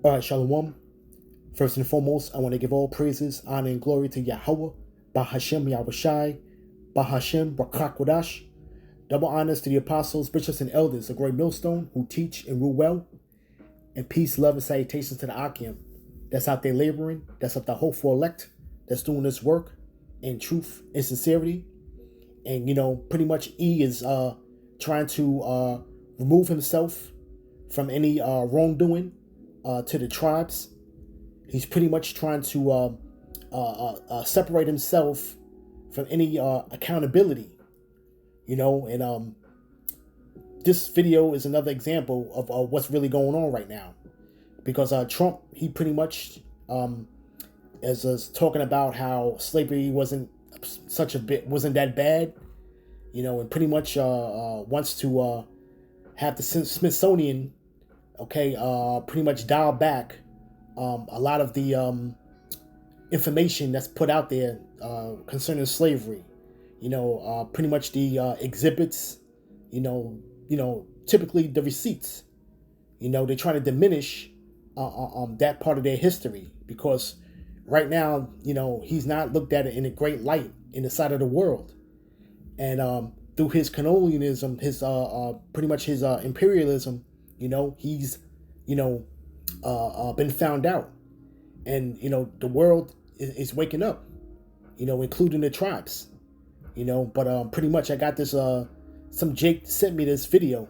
All right, Shalom. First and foremost, I want to give all praises, honor, and glory to Yahweh, Bahashem Yahushai, Bahashem Bakakwadash. Double honors to the apostles, bishops, and elders of Great Millstone who teach and rule well. And peace, love, and salutations to the Akim that's out there laboring, that's up the hopeful elect, that's doing this work in truth and sincerity. And, pretty much E is trying to remove himself from any wrongdoing to the tribes. He's pretty much trying to separate himself from any accountability, and this video is another example of what's really going on right now, because Trump, he pretty much is talking about how slavery wasn't that bad, and pretty much wants to have the Smithsonian, pretty much dial back a lot of the information that's put out there concerning slavery. Pretty much the exhibits, typically the receipts. They're trying to diminish that part of their history, because right now, he's not looked at it in a great light in the sight of the world. And through his colonialism, his pretty much his imperialism, he's been found out, and the world is waking up, including the tribes, but pretty much I got this some Jake sent me this video,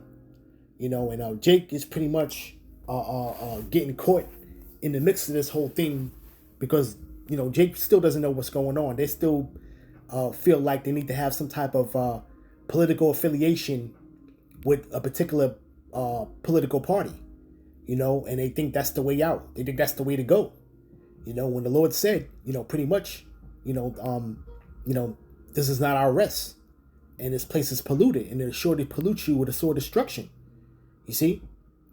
and Jake is pretty much getting caught in the mix of this whole thing, because Jake still doesn't know what's going on. They still feel like they need to have some type of political affiliation with a particular political party, and they think that's the way out. They think that's the way to go. When the Lord said, pretty much, this is not our rest, and this place is polluted, and it'll surely pollute you with a sword of destruction. You see,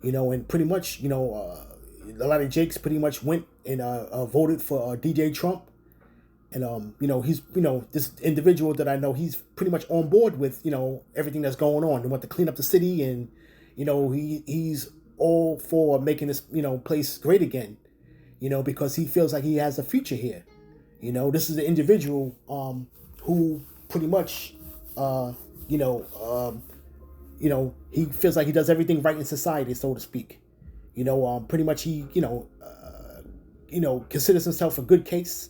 and pretty much, a lot of Jakes pretty much went and voted for DJ Trump, and he's this individual that I know, he's pretty much on board with everything that's going on. They want to clean up the city, and he's all for making this place great again, because he feels like he has a future here. This is an individual who pretty much he feels like he does everything right in society, so to speak. Pretty much he considers himself a good case.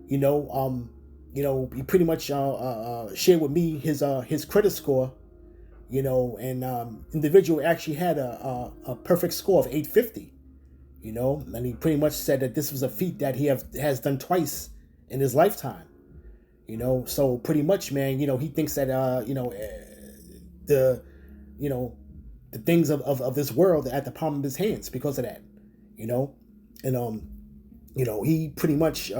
He pretty much shared with me his credit score, and individual actually had a perfect score of 850, and he pretty much said that this was a feat that he has done twice in his lifetime, so pretty much, man, he thinks that the things of this world are at the palm of his hands because of that, and he pretty much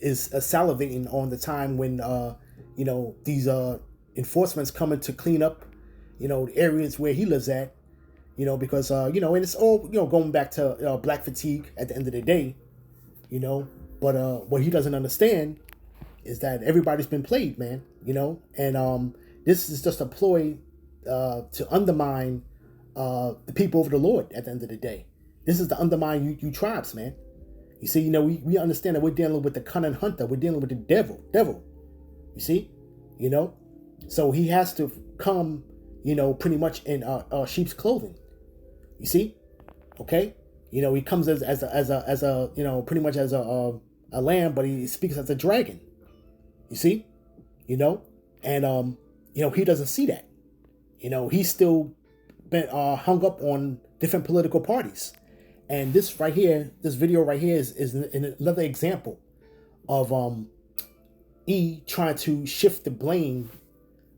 is salivating on the time when these enforcements coming to clean up the areas where he lives at, because and it's all going back to black fatigue at the end of the day, but what he doesn't understand is that everybody's been played, man, and this is just a ploy to undermine the people of the Lord at the end of the day. This is to undermine you tribes, man. You see, we understand that we're dealing with the cunning hunter. We're dealing with the devil. You see, so he has to come, pretty much in sheep's clothing. You see, okay, he comes as a pretty much as a lamb, but he speaks as a dragon. You see, and he doesn't see that. He's still been hung up on different political parties. And this right here, this video right here is another example of E trying to shift the blame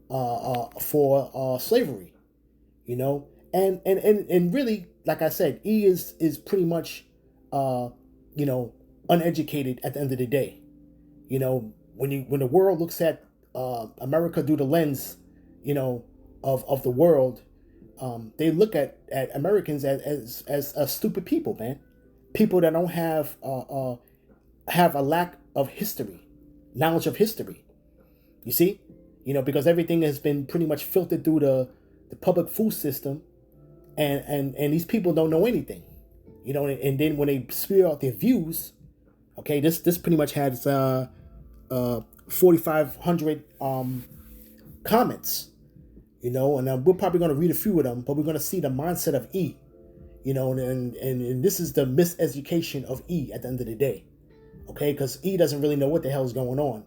for slavery, and really, like I said, E is pretty much uneducated at the end of the day. When the world looks at America through the lens, of the world, they look at Americans as stupid people, man. People that don't have a lack of history, knowledge of history. You see, because everything has been pretty much filtered through the public food system, and these people don't know anything. You know, and then when they spew out their views, okay, this pretty much has 4,500 comments. You know, and we're probably going to read a few of them, but we're going to see the mindset of E. You know, and this is the miseducation of E at the end of the day. Okay, because E doesn't really know what the hell is going on.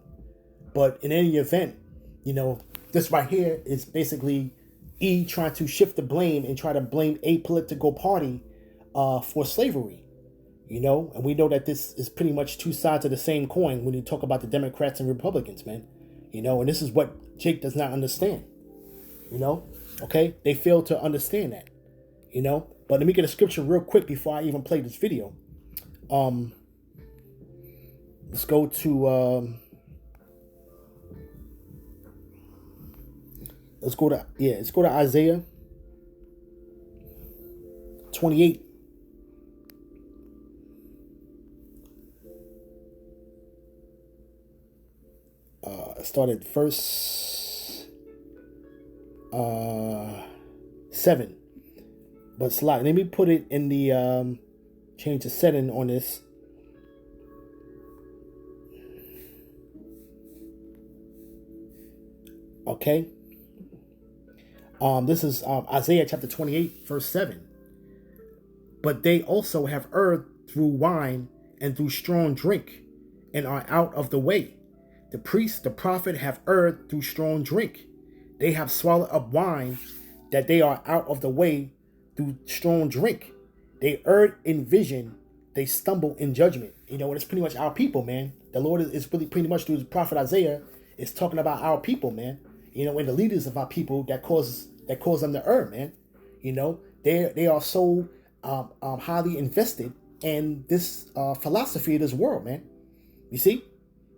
But in any event, you know, this right here is basically E trying to shift the blame and try to blame a political party for slavery. You know, and we know that this is pretty much two sides of the same coin when you talk about the Democrats and Republicans, man. You know, and this is what Jake does not understand. You know, okay? They fail to understand that. You know, but let me get a scripture real quick before I even play this video. Let's go to let's go to Isaiah 28. Started verse 7. But slide. Let me put it in the change the setting on this. Okay. This is Isaiah chapter 28, verse 7. But they also have erred through wine and through strong drink, and are out of the way. The priest, the prophet have erred through strong drink. They have swallowed up wine, that they are out of the way through strong drink. They erred in vision. They stumble in judgment. You know, and it's pretty much our people, man. The Lord is really pretty much through the prophet Isaiah is talking about our people, man. You know, and the leaders of our people that cause them to err, man. You know, they are so highly invested in this philosophy of this world, man. You see,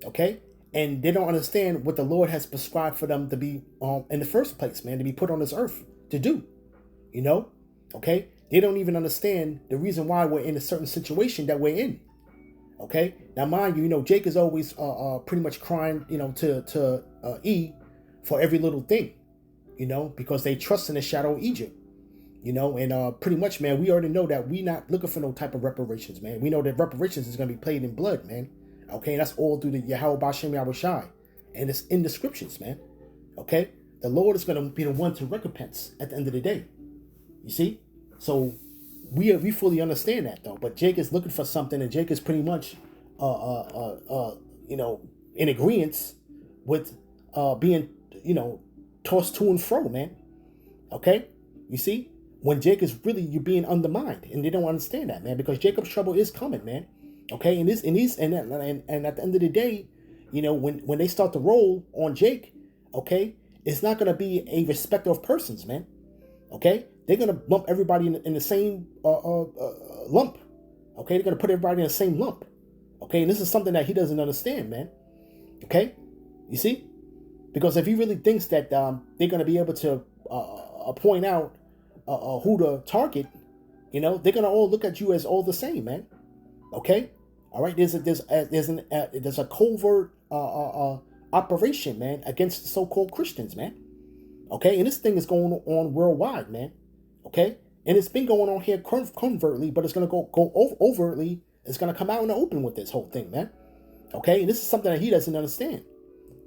okay. And they don't understand what the Lord has prescribed for them to be in the first place, man, to be put on this earth to do, you know, okay? They don't even understand the reason why we're in a certain situation that we're in, okay? Now, mind you, you know, Jake is always pretty much crying, you know, to E for every little thing, you know, because they trust in the shadow of Egypt, you know, and pretty much, man, we already know that we're not looking for no type of reparations, man. We know that reparations is going to be played in blood, man. Okay, and that's all through the Yahweh Bashem Yahushai. And it's in the scriptures, man. Okay? The Lord is going to be the one to recompense at the end of the day. You see? So we fully understand that, though. But Jake is looking for something, and Jake is pretty much, you know, in agreement with being, you know, tossed to and fro, man. Okay? You see? When Jake is really, you're being undermined, and they don't understand that, man, because Jacob's trouble is coming, man. Okay, and at the end of the day, you know, when they start to roll on Jake, okay, it's not gonna be a respect of persons, man. Okay, they're gonna lump everybody in the same lump. Okay, they're gonna put everybody in the same lump. Okay, and this is something that he doesn't understand, man. Okay, you see, because if he really thinks that they're gonna be able to point out who to target, you know, they're gonna all look at you as all the same, man. Okay. All right, there's a covert operation, man, against the so-called Christians, man. Okay, and this thing is going on worldwide, man. Okay, and it's been going on here covertly, but it's gonna go overtly. It's gonna come out in the open with this whole thing, man. Okay, and this is something that he doesn't understand.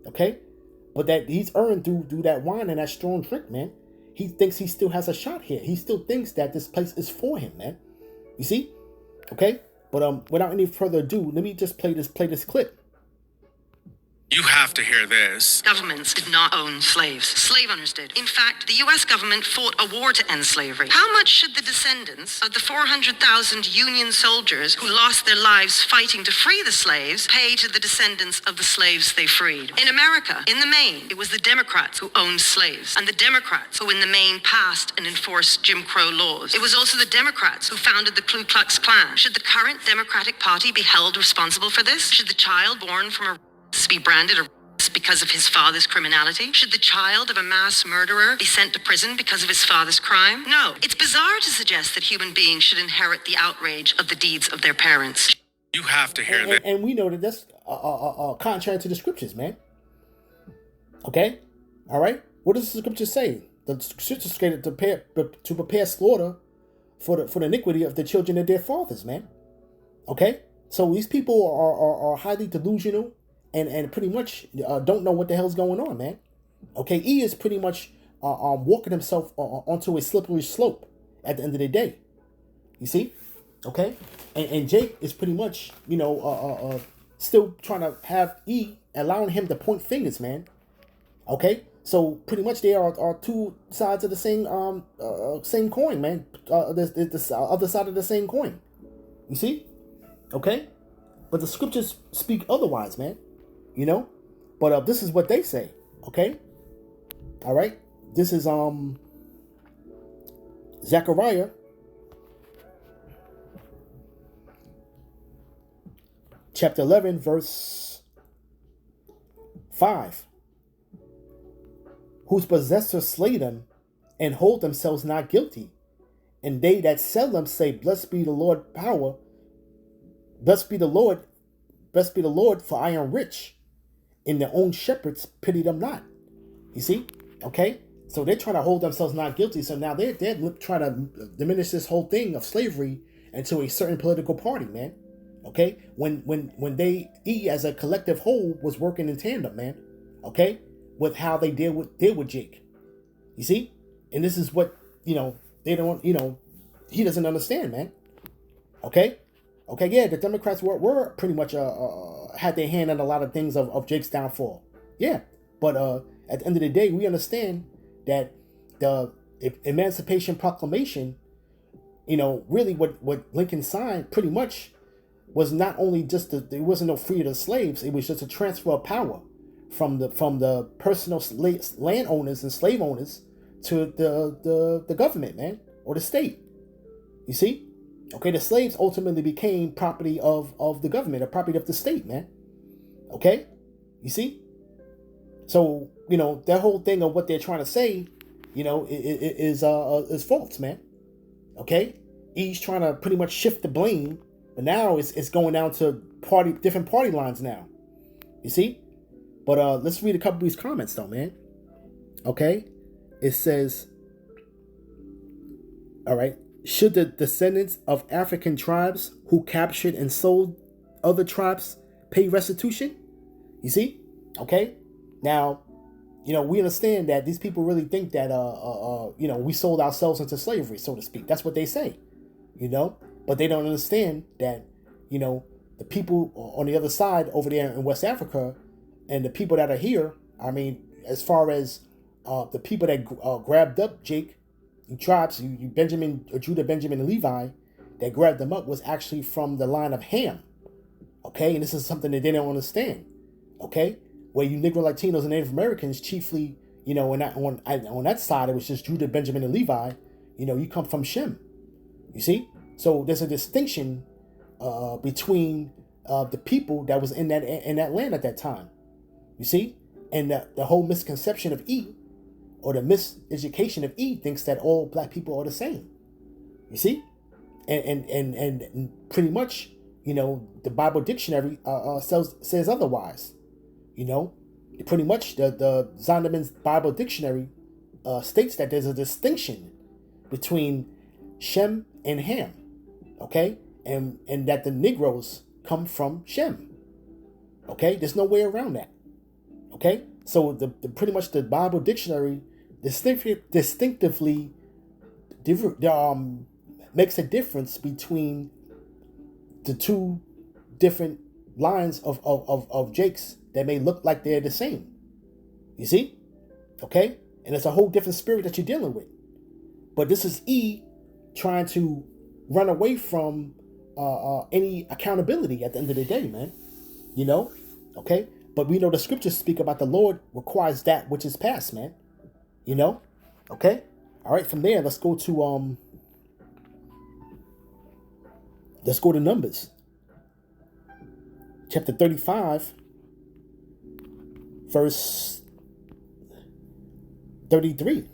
Okay, but that he's earned through that wine and that strong drink, man. He thinks he still has a shot here. He still thinks that this place is for him, man. You see? Okay. But without any further ado, let me just play this clip. You have to hear this. Governments did not own slaves. Slave owners did. In fact, the U.S. government fought a war to end slavery. How much should the descendants of the 400,000 Union soldiers who lost their lives fighting to free the slaves pay to the descendants of the slaves they freed? In America, in the main, it was the Democrats who owned slaves, and the Democrats who in the main passed and enforced Jim Crow laws. It was also the Democrats who founded the Ku Klux Klan. Should the current Democratic Party be held responsible for this? Should the child born from a be branded a racist because of his father's criminality? Should the child of a mass murderer be sent to prison because of his father's crime? No. It's bizarre to suggest that human beings should inherit the outrage of the deeds of their parents. You have to hear that. And we know that that's contrary to the scriptures, man. Okay? All right? What does the scripture say? The scripture stated to prepare slaughter for the iniquity of the children of their fathers, man. Okay? So these people are highly delusional and pretty much don't know what the hell's going on, man. Okay? E is pretty much walking himself onto a slippery slope at the end of the day. You see? Okay? And Jake is pretty much, still trying to have E, allowing him to point fingers, man. Okay? So pretty much they are two sides of the same coin, man. The other side of the same coin. You see? Okay? But the scriptures speak otherwise, man. But this is what they say. Okay? All right? This is Zechariah chapter 11 verse 5. Whose possessors slay them and hold themselves not guilty. And they that sell them say, Blessed be the Lord power. Blessed be the Lord, for I am rich. And their own shepherds pity them not. You see? Okay? So they're trying to hold themselves not guilty. So now they're trying to diminish this whole thing of slavery into a certain political party, man. Okay? When they as a collective whole was working in tandem, man. Okay? With how they deal with Jake. You see? And this is what, they don't, he doesn't understand, man. Okay? Okay, yeah, the Democrats were pretty much had their hand on a lot of things of Jake's downfall. Yeah. But at the end of the day, we understand that the Emancipation Proclamation, really what Lincoln signed pretty much was not only just there wasn't no freedom of slaves, it was just a transfer of power from the personal landowners and slave owners to the government, man, or the state. You see? Okay, the slaves ultimately became property of the government, or property of the state, man. Okay? You see? So, that whole thing of what they're trying to say, is false, man. Okay? He's trying to pretty much shift the blame, but now it's going down to different party lines now. You see? But let's read a couple of these comments, though, man. Okay? It says, all right, should the descendants of African tribes who captured and sold other tribes pay restitution? You see? Okay? Now, we understand that these people really think that, we sold ourselves into slavery, so to speak. That's what they say, But they don't understand that, the people on the other side over there in West Africa and the people that are here, I mean, as far as the people that grabbed up Jake, you tribes, you Benjamin, or Judah, Benjamin, and Levi, that grabbed them up was actually from the line of Ham. Okay? And this is something that they don't understand. Okay? Where you Negro Latinos and Native Americans chiefly, on that side, it was just Judah, Benjamin, and Levi, you come from Shem. You see? So there's a distinction between the people that was in that land at that time. You see? And the whole misconception of E, or the miseducation of E, thinks that all black people are the same. You see? And pretty much, the Bible dictionary says otherwise. Pretty much the Zondervan's Bible dictionary states that there's a distinction between Shem and Ham. Okay? And that the Negroes come from Shem. Okay? There's no way around that. Okay? So the pretty much the Bible dictionary distinctively makes a difference between the two different lines of Jakes that may look like they're the same. You see? Okay? And it's a whole different spirit that you're dealing with. But this is E trying to run away from any accountability at the end of the day, man. Okay? But we know the scriptures speak about the Lord requires that which is past, man. Okay? All right, from there, let's go to Numbers. Chapter 35, verse 33.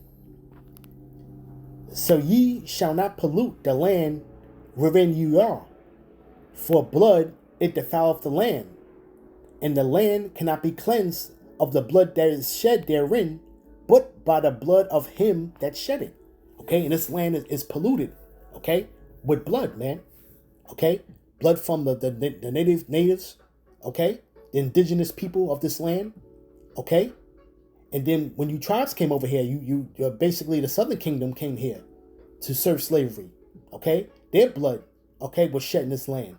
So ye shall not pollute the land wherein you are, for blood it defileth the land, and the land cannot be cleansed of the blood that is shed therein, but by the blood of him that shed it. Okay, and this land is polluted. okay, with blood, man, okay, blood from the natives, okay, the indigenous people of this land, okay, and then when you tribes came over here, you basically the Southern Kingdom came here to serve slavery, okay, their blood, okay, was shed in this land,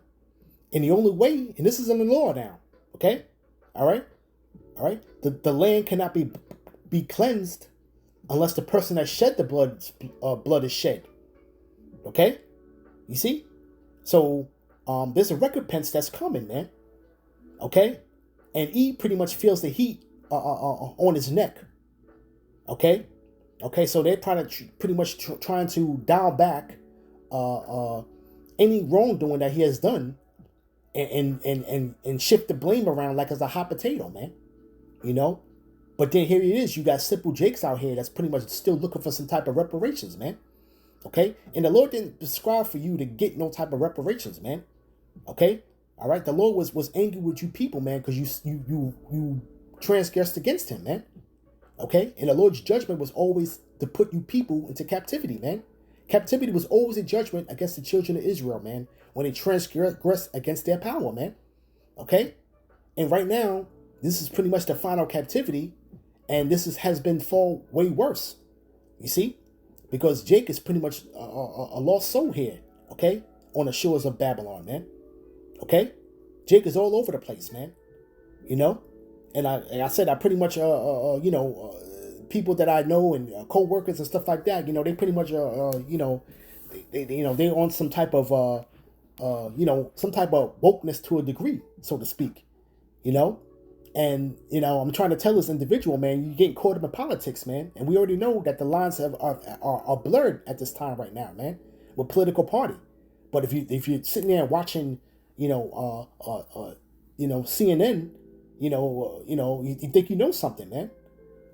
and the only way, and this is in the law now, okay, all right, the land cannot be cleansed unless the person that shed the blood is shed, okay, you see, so there's a recompense that's coming, man, okay, and he pretty much feels the heat on his neck, okay, so they're pretty much trying to dial back any wrongdoing that he has done, and shift the blame around like it's a hot potato, man, you know. But then here it is, you got simple Jakes out here that's pretty much still looking for some type of reparations, man, okay, and the Lord didn't prescribe for you to get no type of reparations, man, okay, all right, the Lord was angry with you people, man, because you transgressed against him, man, okay, and the Lord's judgment was always to put you people into captivity, man. Captivity was always a judgment against the children of Israel, man, when they transgress against their power, man, okay, and right now this is pretty much the final captivity, and this has been far way worse, you see, because Jake is pretty much a lost soul here, okay, on the shores of Babylon, man, okay, Jake is all over the place, man, you know. And I said, I pretty much, people that I know and co-workers and stuff like that, you know, they pretty much, they're on some type of, some type of wokeness to a degree, so to speak, you know. And, you know, I'm trying to tell this individual, man, you're getting caught up in politics, man. And we already know that the lines are blurred at this time right now, man, with political party. But if you're sitting there watching, CNN, you think you know something, man.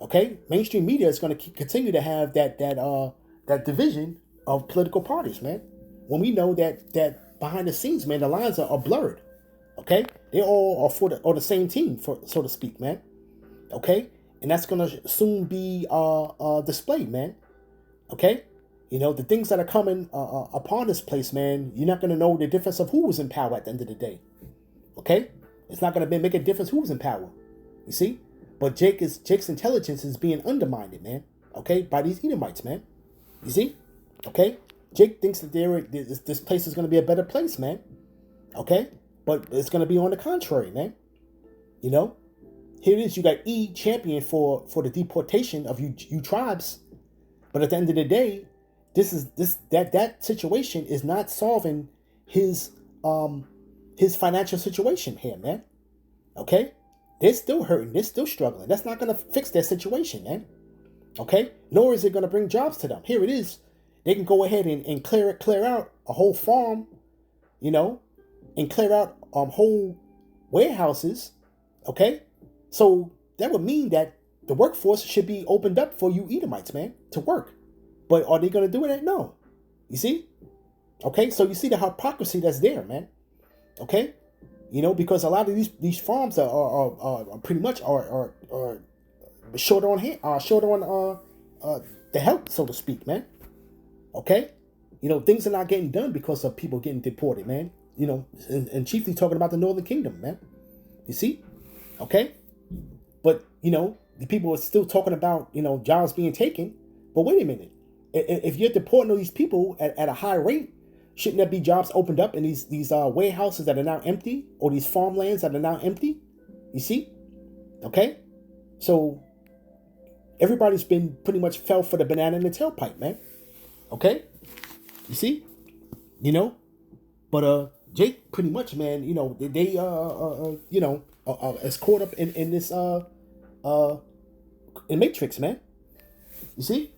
Okay, mainstream media is going to continue to have that division of political parties, man. When we know that behind the scenes, man, the lines are blurred. Okay, they all are the same team, so to speak, man. Okay, and that's going to soon be displayed, man. Okay, you know the things that are coming upon this place, man. You're not going to know the difference of who was in power at the end of the day. Okay. It's not going to make a difference who's in power, you see? But Jake's intelligence is being undermined, man, okay, by these Edomites, man, you see? Okay? Jake thinks that this place is going to be a better place, man, okay? But it's going to be on the contrary, man, you know? Here it is, you got E champion for the deportation of you tribes, but at the end of the day, that situation is not solving his financial situation here, man. Okay? They're still hurting. They're still struggling. That's not going to fix their situation, man. Okay? Nor is it going to bring jobs to them. Here it is. They can go ahead and clear out a whole farm, you know, and clear out whole warehouses. Okay? So that would mean that the workforce should be opened up for you Edomites, man, to work. But are they going to do it? No. You see? Okay? So you see the hypocrisy that's there, man. Okay, you know, because a lot of these farms are pretty much are short on the help, so to speak, man. Okay, you know, things are not getting done because of people getting deported, man. You know, and chiefly talking about the Northern Kingdom, man. You see, okay, but you know, the people are still talking about jobs being taken. But wait a minute, if you're deporting all these people at a high rate, shouldn't there be jobs opened up in these warehouses that are now empty, or these farmlands that are now empty? You see? Okay? So everybody's been pretty much fell for the banana in the tailpipe, man. Okay? You see? You know? But Jake pretty much, man, they is caught up in this in Matrix, man. You see?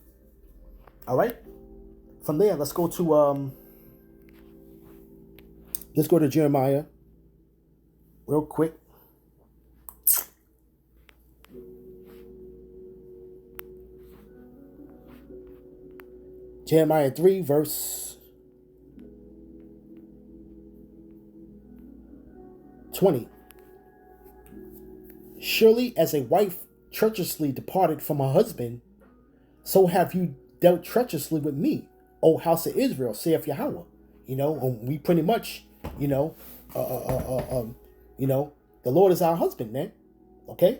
All right? From there, let's go to Jeremiah real quick. Jeremiah 3, verse 20. Surely as a wife treacherously departed from her husband, so have you dealt treacherously with me, O house of Israel, saith Yahweh. And we pretty much, you know, the Lord is our husband, man. Okay,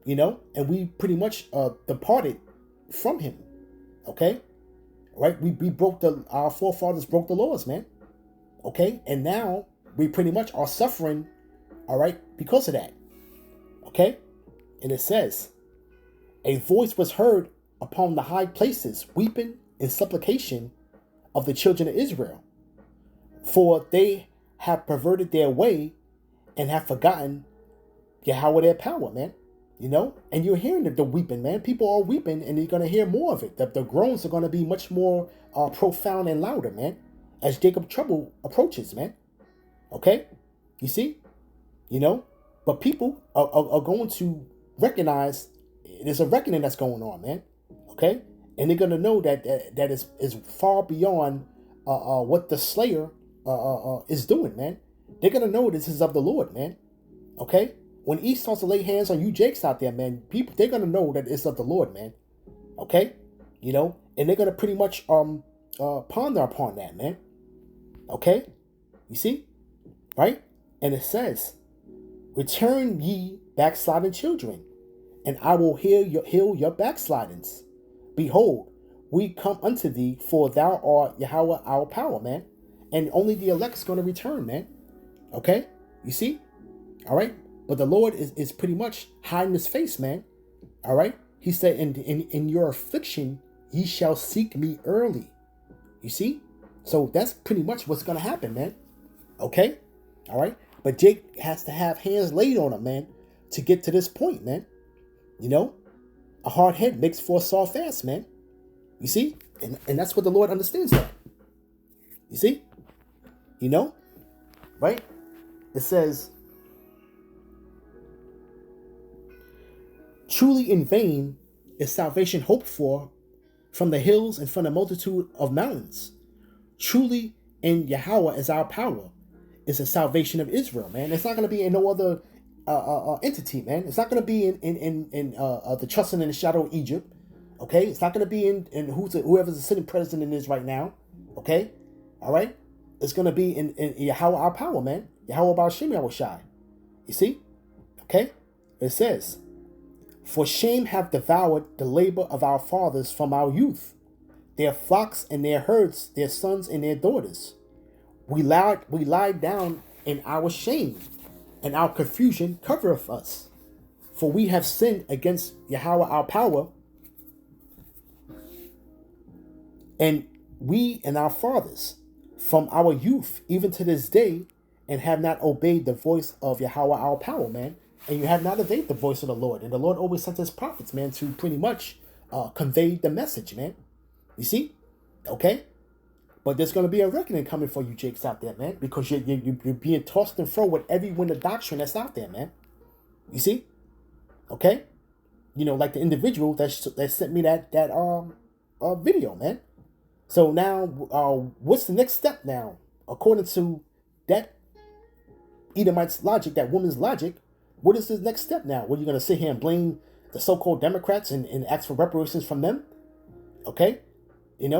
and we pretty much departed from Him. Okay, right? We broke our forefathers broke the laws, man. Okay, and now we pretty much are suffering, all right, because of that. Okay, and it says, a voice was heard upon the high places, weeping and supplication of the children of Israel, for they have perverted their way and have forgotten Yahweh their power, man. And you're hearing the weeping, man. People are weeping, and you're going to hear more of it. The groans are going to be much more profound and louder, man, as Jacob's trouble approaches, man. Okay? You see? But people are going to recognize there's a reckoning that's going on, man. Okay? And they're going to know that is far beyond what the Slayer is doing, man. They're going to know this is of the Lord, man. Okay? When he starts to lay hands on you Jakes out there, man, people, they're going to know that it's of the Lord, man. Okay? And they're going to pretty much ponder upon that, man. Okay? You see? Right? And it says, return ye backsliding children, and I will heal your backslidings. Behold, we come unto thee, for thou art Yahweh our power, man. And only the elect's going to return, man. Okay? You see? All right? But the Lord is pretty much hiding his face, man. All right? He said, in your affliction, ye shall seek me early. You see? So that's pretty much what's going to happen, man. Okay? All right? But Jake has to have hands laid on him, man, to get to this point, man. A hard head makes for a soft ass, man. You see? And that's what the Lord understands that. You see? Right? It says, truly in vain is salvation hoped for from the hills and from the multitude of mountains. Truly in Yahweh is our power, is the salvation of Israel, man. It's not going to be in no other entity, man. It's not going to be in the trusting in the shadow of Egypt. Okay? It's not going to be in whoever's the sitting president is right now. Okay? All right? It's going to be in Yahweh our power, man. Yahweh Baal Shem Yahweh Shai. You see? Okay? It says, for shame hath devoured the labor of our fathers from our youth, their flocks and their herds, their sons and their daughters. We lie down in our shame, and our confusion covereth us. For we have sinned against Yahweh our power, and we and our fathers, from our youth even to this day, and have not obeyed the voice of Yahweh our power, man. And you have not obeyed the voice of the Lord. And the Lord always sent his prophets, man, to pretty much convey the message, man. You see? Okay? But there's going to be a reckoning coming for you Jakes out there, man. Because you're being tossed and fro with every wind of doctrine that's out there, man. You see? Okay? Like the individual that sent me that video, man. So now, what's the next step now? According to that Edomite's logic, that woman's logic, what is the next step now? What are you going to sit here and blame the so-called Democrats and ask for reparations from them? Okay? And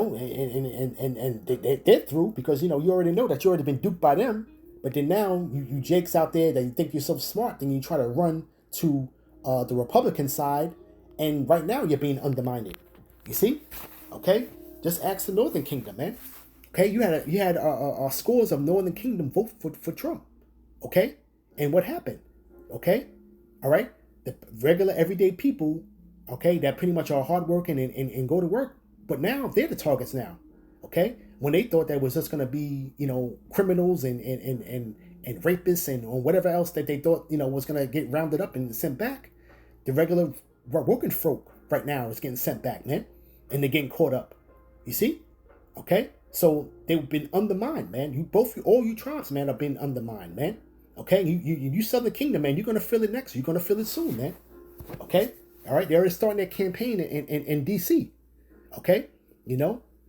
they're through because, you already know that you already been duped by them. But then now you Jakes out there that you think you're so smart, then you try to run to the Republican side. And right now you're being undermined. You see? Okay? Just ask the Northern Kingdom, man. Okay? You had scores of Northern Kingdom vote for Trump. Okay? And what happened? Okay? All right? The regular everyday people, okay, that pretty much are hardworking and go to work. But now they're the targets now. Okay? When they thought that was just going to be, criminals and rapists and whatever else that they thought, was going to get rounded up and sent back, the regular working folk right now is getting sent back, man. And they're getting caught up. You see? Okay? So they've been undermined, man. All you tribes, man, are being undermined, man. Okay? You Southern Kingdom, man, you're going to feel it next. You're going to feel it soon, man. Okay? All right? They're already starting their campaign in D.C. Okay?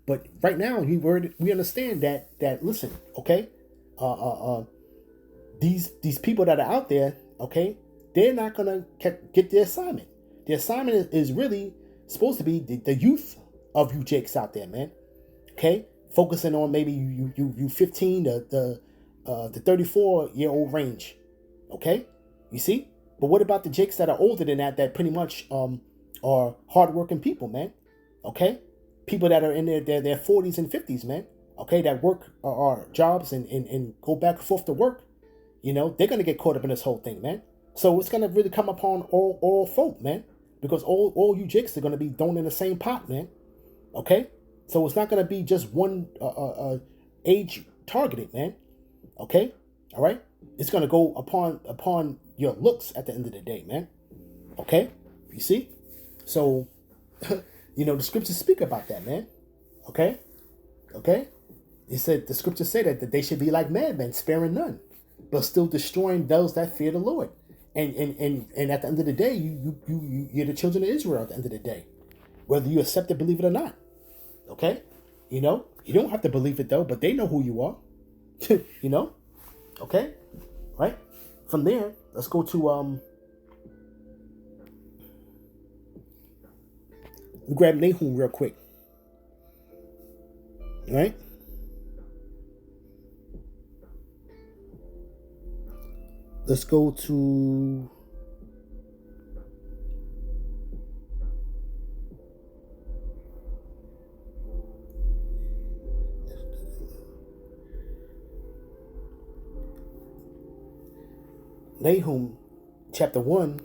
But right now, we understand that listen, okay? These people that are out there, okay, they're not going to get the assignment. The assignment is really supposed to be the youth of you Jakes out there, man. Okay? focusing on maybe you 15 to 34-year-old range. Okay, you see. But what about the jakes that are older than that pretty much are hardworking people, man? Okay, people that are in their 40s and 50s, man. Okay, that work our jobs and go back and forth to work. You know, they're gonna get caught up in this whole thing, man. So it's gonna really come upon all folk, man, because all you jakes are gonna be thrown in the same pot, man. Okay, so it's not gonna be just one age targeted, man. Okay, all right. It's gonna go upon your looks at the end of the day, man. Okay, you see. So, the scriptures speak about that, man. Okay, okay. It said the scriptures say that they should be like madmen, sparing none, but still destroying those that fear the Lord. And at the end of the day, you're the children of Israel. At the end of the day, whether you accept it, believe it or not. Okay, you don't have to believe it though, but they know who you are. Okay, right. From there, let's go to grab Nahum real quick. All right. Let's go to Nahum chapter 1,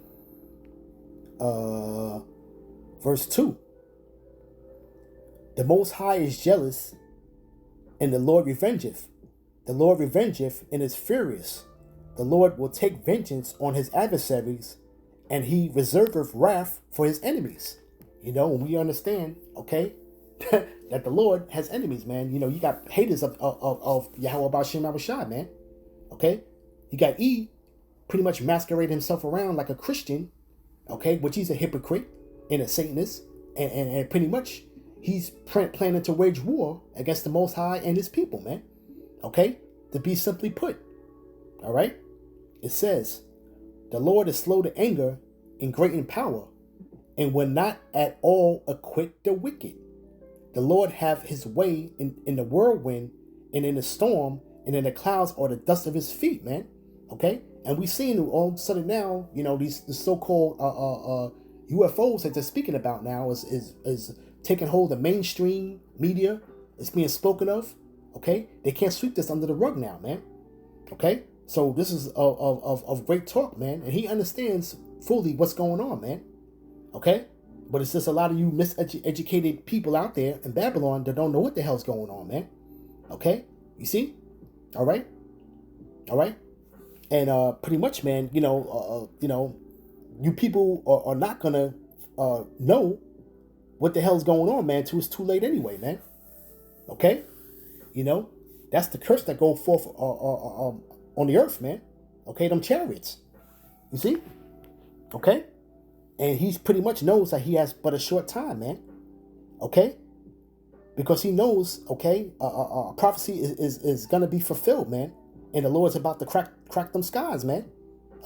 verse 2. The Most High is jealous, and the Lord revengeth. The Lord revengeth and is furious. The Lord will take vengeance on his adversaries, and he reserveth wrath for his enemies. When we understand, okay, that the Lord has enemies, man. You got haters of Yahweh B'Shem Abishai, man. Okay, you got pretty much masquerade himself around like a Christian, okay, which he's a hypocrite and a Satanist, and pretty much he's planning to wage war against the Most High and his people, man. Okay, to be simply put. All right, it says, the Lord is slow to anger and great in power, and will not at all acquit the wicked. The Lord have his way in the whirlwind and in the storm and in the clouds or the dust of his feet, man. Okay, and we've seen all of a sudden now, these so-called UFOs that they're speaking about now is taking hold of mainstream media. It's being spoken of. Okay, they can't sweep this under the rug now, man. Okay. So this is of great talk, man. And he understands fully what's going on, man. Okay? But it's just a lot of you miseducated people out there in Babylon that don't know what the hell's going on, man. Okay? You see? All right? All right? And pretty much, man, you people are not going to know what the hell's going on, man, till it's too late anyway, man. Okay? That's the curse that go forth on the earth, man. Okay, them chariots. You see? Okay? And he pretty much knows that he has but a short time, man. Okay? Because he knows, okay, prophecy is going to be fulfilled, man. And the Lord's about to crack them skies, man.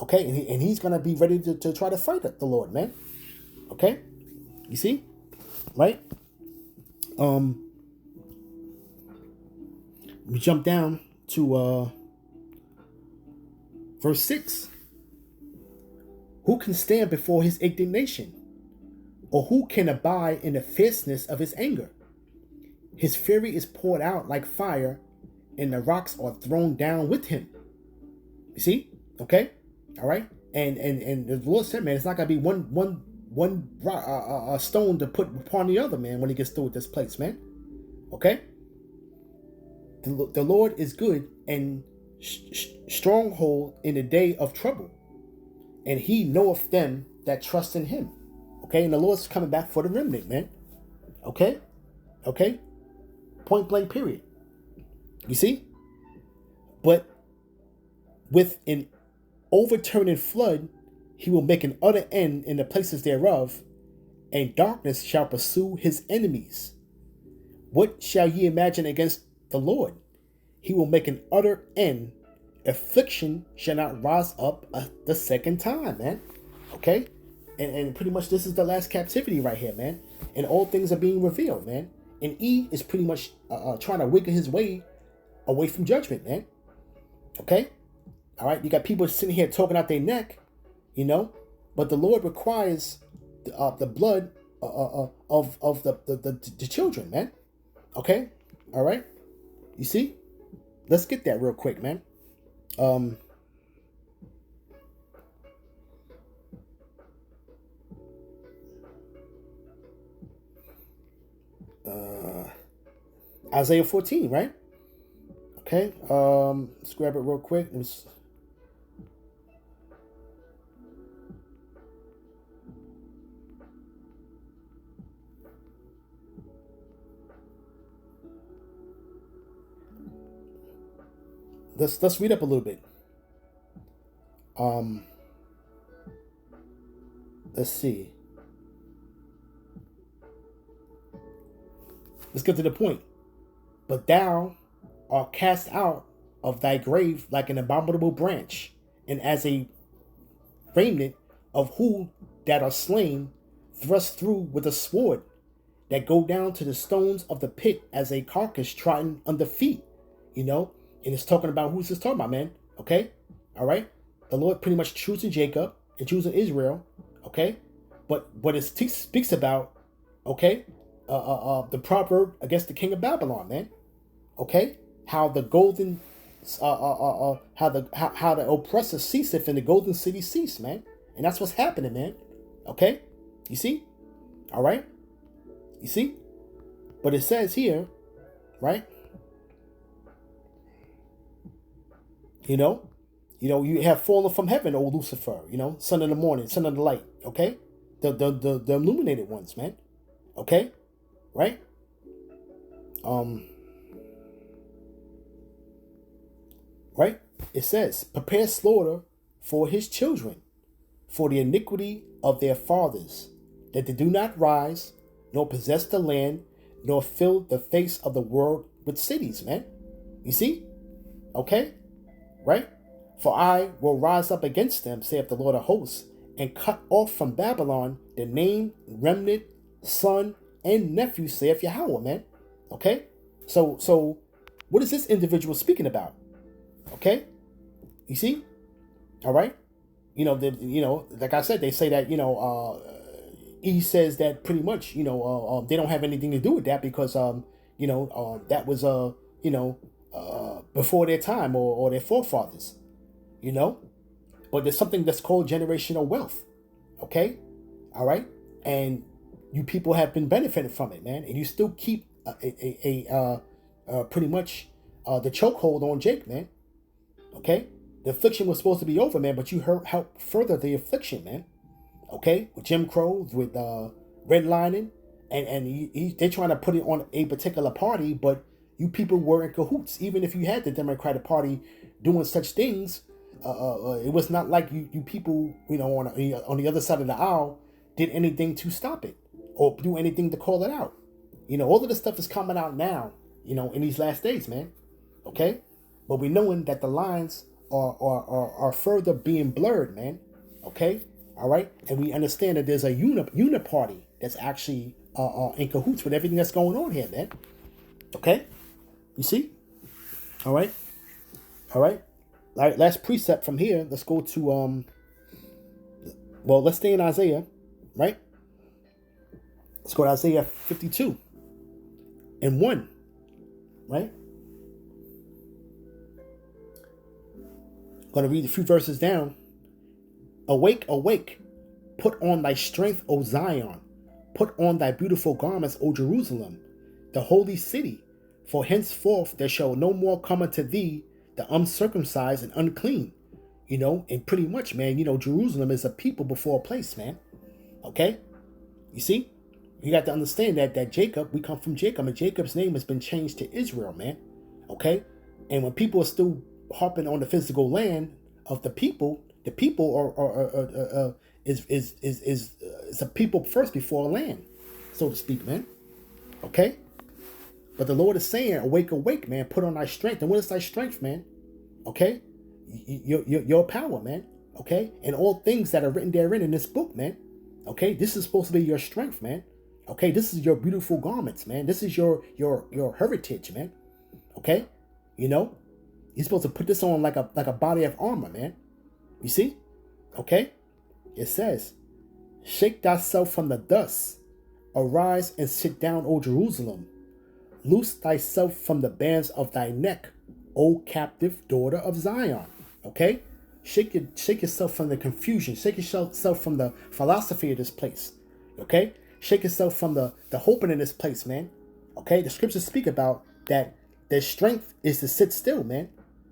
Okay? And he's going to be ready to try to fight the Lord, man. Okay? You see? Right? We jump down to verse 6. Who can stand before his indignation? Or who can abide in the fierceness of his anger? His fury is poured out like fire, and the rocks are thrown down with him. You see? Okay? All right? And the Lord said, man, it's not going to be one rock, stone to put upon the other, man, when he gets through with this place, man. Okay? The Lord is good and stronghold in the day of trouble, and he knoweth them that trust in him. Okay, and the Lord's coming back for the remnant, man. Okay, point blank, period. You see? But with an overturning flood, he will make an utter end in the places thereof, and darkness shall pursue his enemies. What shall ye imagine against the Lord? He will make an utter end. Affliction shall not rise up the second time, man. Okay? And pretty much this is the last captivity right here, man. And all things are being revealed, man. And E is pretty much trying to wiggle his way away from judgment, man. Okay? All right? You got people sitting here talking out their neck, but the Lord requires the blood of the children, man. Okay? All right? You see? Let's get that real quick, man. Isaiah 14, right? Okay. Let's grab it real quick. Let's read up a little bit. Let's see. Let's get to the point. But thou art cast out of thy grave like an abominable branch, and as a remnant of who that are slain, thrust through with a sword, that go down to the stones of the pit as a carcass trodden under feet. And it's talking about, who's this talking about, man? Okay? All right? The Lord pretty much choosing Jacob and choosing Israel. Okay? But what it speaks about, okay, the proverb against the king of Babylon, man. Okay? How the golden, how the oppressor ceaseth and the golden city cease, man. And that's what's happening, man. Okay? You see? All right? You see? But it says here, right? You have fallen from heaven, O Lucifer, son of the morning, son of the light, okay? The illuminated ones, man. Okay? Right? Right? It says, prepare slaughter for his children, for the iniquity of their fathers, that they do not rise, nor possess the land, nor fill the face of the world with cities, man. You see? Okay? Right? For I will rise up against them, saith the Lord of hosts, and cut off from Babylon the name, remnant, son, and nephew, saith Yahweh, man. Okay? So what is this individual speaking about? Okay? You see? All right? Like I said, they say that, he says that pretty much, they don't have anything to do with that because, that was, before their time or their forefathers, But there's something that's called generational wealth, okay? All right? And you people have been benefiting from it, man. And you still keep pretty much the chokehold on Jake, man. Okay? The affliction was supposed to be over, man, but you helped further the affliction, man. Okay? With Jim Crow, with redlining, and they're trying to put it on a particular party, but you people were in cahoots. Even if you had the Democratic Party doing such things, it was not like you people, on the other side of the aisle did anything to stop it or do anything to call it out. All of this stuff is coming out now, in these last days, man. Okay? But we knowing that the lines are further being blurred, man. Okay? All right? And we understand that there's a uniparty that's actually in cahoots with everything that's going on here, man. Okay? You see? All right? All right? All right, last precept from here. Let's go to, let's stay in Isaiah, right? Let's go to Isaiah 52 and 1, right? I'm going to read a few verses down. Awake, awake, put on thy strength, O Zion. Put on thy beautiful garments, O Jerusalem, the holy city. For henceforth there shall no more come unto thee the uncircumcised and unclean. And pretty much, man, Jerusalem is a people before a place, man. Okay? You see? You got to understand that Jacob, we come from Jacob, and Jacob's name has been changed to Israel, man. Okay? And when people are still harping on the physical land of the people is a people first before a land, so to speak, man. Okay? But the Lord is saying, awake, awake, man. Put on thy strength. And what is thy strength, man? Okay? Your power, man. Okay? And all things that are written therein in this book, man. Okay? This is supposed to be your strength, man. Okay, this is your beautiful garments, man. This is your heritage, man. Okay, you know, you're supposed to put this on like a body of armor, man. You see? Okay, it says, "Shake thyself from the dust, arise and sit down, O Jerusalem. Loose thyself from the bands of thy neck, O captive daughter of Zion." Okay, shake yourself from the confusion. Shake yourself from the philosophy of this place. Okay, shake yourself from the hoping in this place, man. Okay, the scriptures speak about that. Their strength is to sit still, man.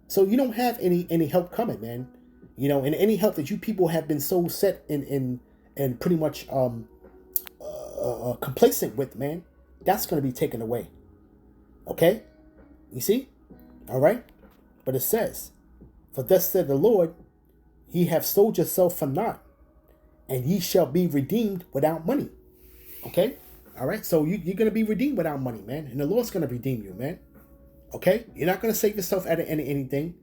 So you don't have any help coming, man. You know, and any help that you people have been so set in pretty much complacent with, man, that's going to be taken away. Okay, you see? All right, but it says, "For thus said the Lord, ye have sold yourself for naught, and ye shall be redeemed without money." Okay, all right, so you're going to be redeemed without money, man, and the Lord's going to redeem you, man. Okay, you're not going to save yourself out of anything.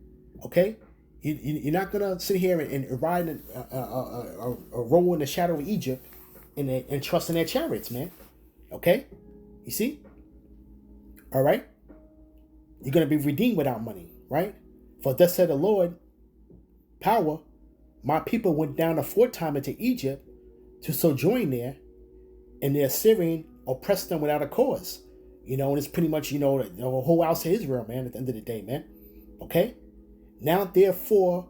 Okay, you're not going to sit here and ride a roll in the shadow of Egypt and trust in their chariots, man. Okay, you see? All right, you're going to be redeemed without money, right? "For thus said the Lord, power, my people went down aforetime into Egypt to sojourn there, and the Assyrian oppressed them without a cause." You know, and it's pretty much, the whole house of Israel, man, at the end of the day, man. Okay? "Now, therefore,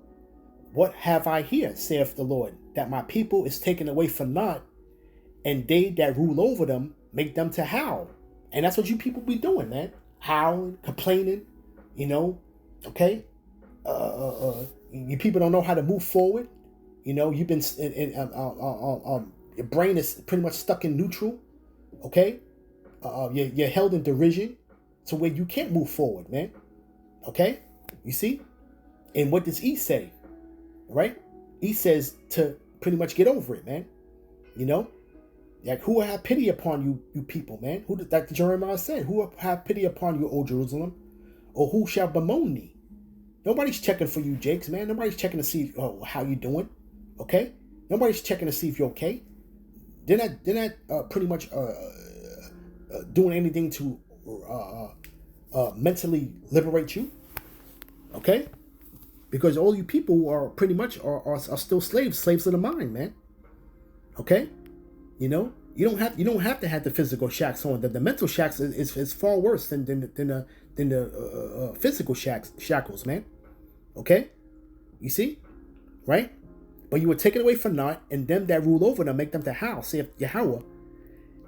what have I here, saith the Lord, that my people is taken away for naught, and they that rule over them make them to howl." And that's what you people be doing, man. Howling, complaining, okay? You people don't know how to move forward. You've been, your brain is pretty much stuck in neutral, okay? You're held in derision to where you can't move forward, man. Okay? You see? And what does he say? Right? He says to pretty much get over it, man. Like, who will have pity upon you people, man? Who, like Jeremiah said, who will have pity upon you, O Jerusalem? Or who shall bemoan thee? Nobody's checking for you, Jakes, man. Nobody's checking to see how you doing. Okay? Nobody's checking to see if you're okay. They're not pretty much doing anything to mentally liberate you. Okay? Because all you people are pretty much are still slaves of the mind, man. Okay? You don't have to have the physical shacks on. The mental shacks is far worse than the physical shackles, man. Okay? You see? Right? "But you were taken away for naught, and them that rule over them make them to howl, saith Yahweh,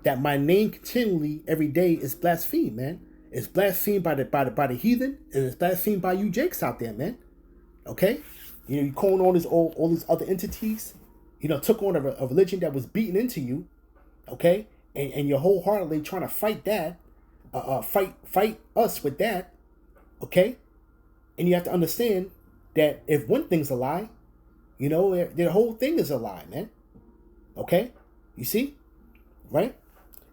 that my name continually every day is blasphemed," man. It's blasphemed by the heathen, and it's blasphemed by you Jakes out there, man. Okay? You calling all these other entities, took on a religion that was beaten into you, okay? And you're wholeheartedly trying to fight that, fight us with that, okay? And you have to understand that if one thing's a lie, the whole thing is a lie, man. Okay? You see? Right?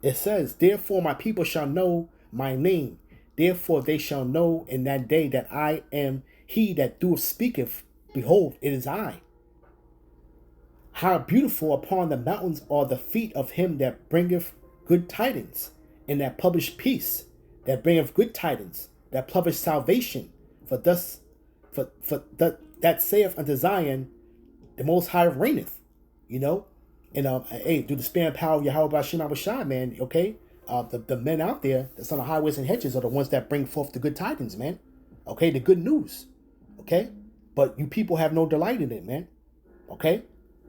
It says, "Therefore my people shall know my name. Therefore they shall know in that day that I am he that doeth speaketh. Behold, it is I. How beautiful upon the mountains are the feet of him that bringeth good tidings, and that publish peace, that bringeth good tidings, that publish salvation. For that saith unto Zion, the Most High reigneth." And hey, through the span power of Yahweh Bashim Abishai, man, okay? The men out there that's on the highways and hedges are the ones that bring forth the good tidings, man. Okay, the good news. Okay? But you people have no delight in it, man. Okay?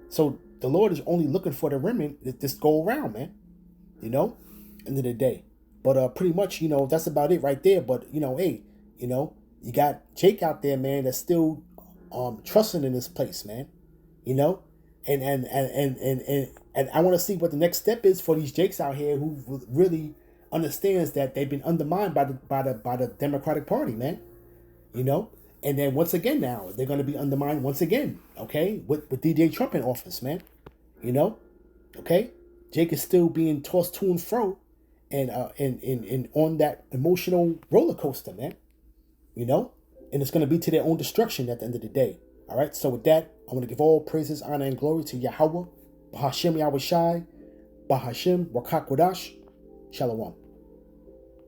So the Lord is only looking for the remnant that just go around, man. End of the day. But pretty much, that's about it right there. But hey, you got Jake out there, man, that's still trusting in this place, man. And I want to see what the next step is for these Jakes out here who really understands that they've been undermined by the Democratic Party, man. And then once again now they're going to be undermined once again, okay, with DJ Trump in office, man. Okay, Jake is still being tossed to and fro, and on that emotional roller coaster, man. And it's going to be to their own destruction at the end of the day. All right, so with that, I want to give all praises, honor, and glory to Yahweh, Bahashem Yahushai, Bahashim Wakakodash. Shalom.